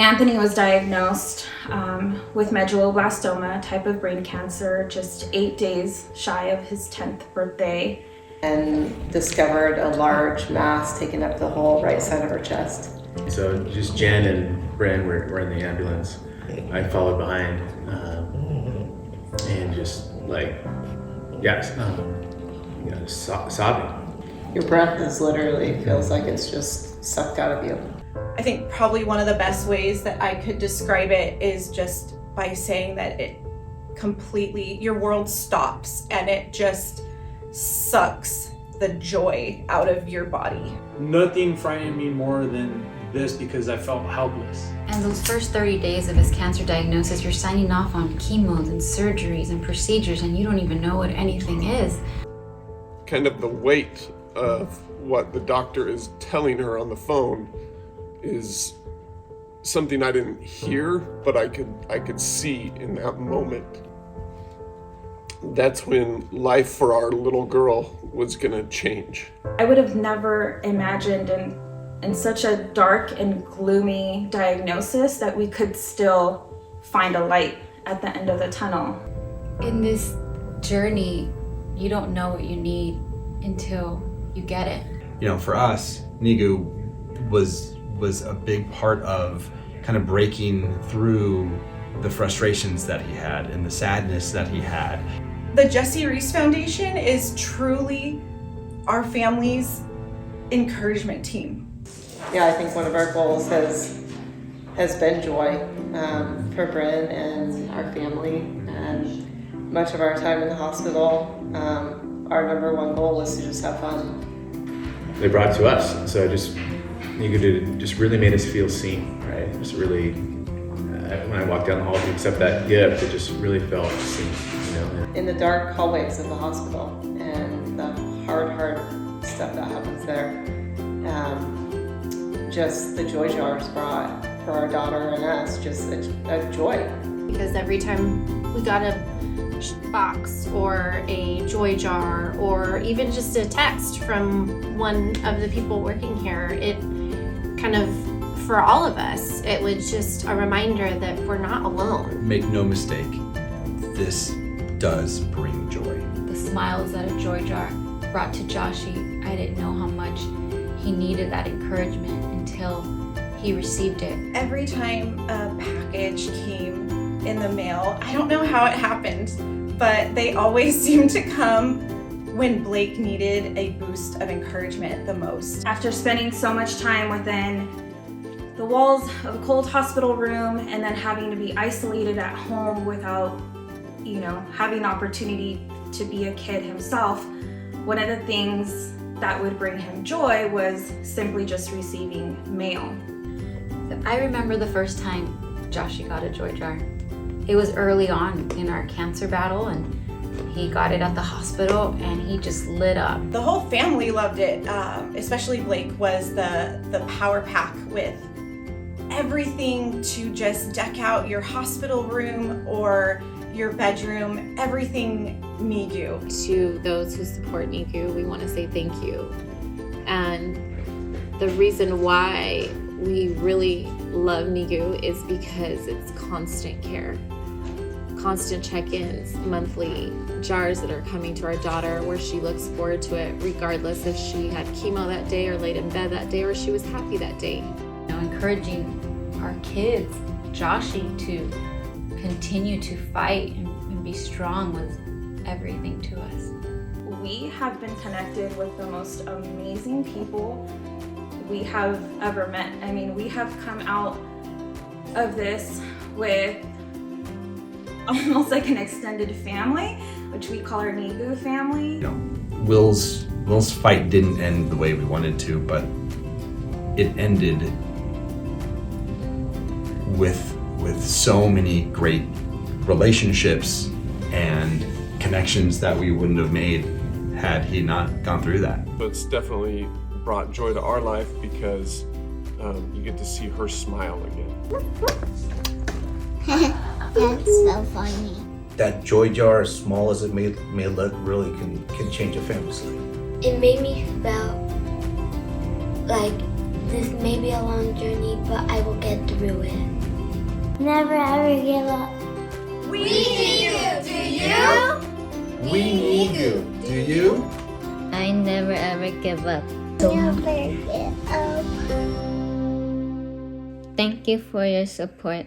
Anthony was diagnosed with medulloblastoma, a type of brain cancer, just 8 days shy of his 10th birthday. And discovered a large mass taking up the whole right side of her chest. So just Jen and Bren were in the ambulance. I followed behind and just like, sobbing. Your breath is literally feels like it's just sucked out of you. I think probably one of the best ways that I could describe it is just by saying that it completely, your world stops and it just sucks the joy out of your body. Nothing frightened me more than this because I felt helpless. And those first 30 days of his cancer diagnosis, you're signing off on chemos and surgeries and procedures, and you don't even know what anything is. Kind of the weight of what the doctor is telling her on the phone is something I didn't hear, but I could see in that moment. That's when life for our little girl was gonna change. I would have never imagined in such a dark and gloomy diagnosis that we could still find a light at the end of the tunnel. In this journey, you don't know what you need until you get it. You know, for us, NEGU was a big part of kind of breaking through the frustrations that he had and the sadness that he had. The Jessie Rees Foundation is truly our family's encouragement team. Yeah, I think one of our goals has been joy for Bryn and our family, and much of our time in the hospital, our number one goal was to just have fun. They brought it to us, so NEGU just really made us feel seen, right? Just really, when I walked down the hall to accept that gift, it just really felt seen, you know. In the dark hallways of the hospital and the hard stuff that happens there, just the joy jars brought for our daughter and us just a joy. Because every time we got a box or a joy jar or even just a text from one of the people working here, it kind of, for all of us, it was just a reminder that we're not alone. Make no mistake, this does bring joy. The smiles that a joy jar brought to Joshy, I didn't know how much he needed that encouragement until he received it. Every time a package came in the mail, I don't know how it happened, but they always seemed to come when Blake needed a boost of encouragement the most. After spending so much time within the walls of a cold hospital room and then having to be isolated at home without, having the opportunity to be a kid himself, one of the things that would bring him joy was simply just receiving mail. I remember the first time Joshy got a joy jar. It was early on in our cancer battle, and he got it at the hospital and he just lit up. The whole family loved it, especially Blake, was the power pack with everything to just deck out your hospital room or your bedroom, everything NEGU. To those who support NEGU, we want to say thank you. And the reason why we really love NEGU is because it's constant care. Constant check-ins, monthly jars that are coming to our daughter where she looks forward to it regardless if she had chemo that day or laid in bed that day or she was happy that day. Encouraging our kids, Joshy, to continue to fight and be strong was everything to us. We have been connected with the most amazing people we have ever met. I mean, we have come out of this with almost like an extended family, which we call our NEGU family. Will's fight didn't end the way we wanted to, but it ended with so many great relationships and connections that we wouldn't have made had he not gone through that. But it's definitely brought joy to our life because you get to see her smile again. That's so funny. That joy jar, as small as it may look, really can change a family's life. It made me feel like this maybe be a long journey, but I will get through it. Never ever give up. We need you, do you? We need you. Do you? I never ever give up. Never give up. Thank you for your support.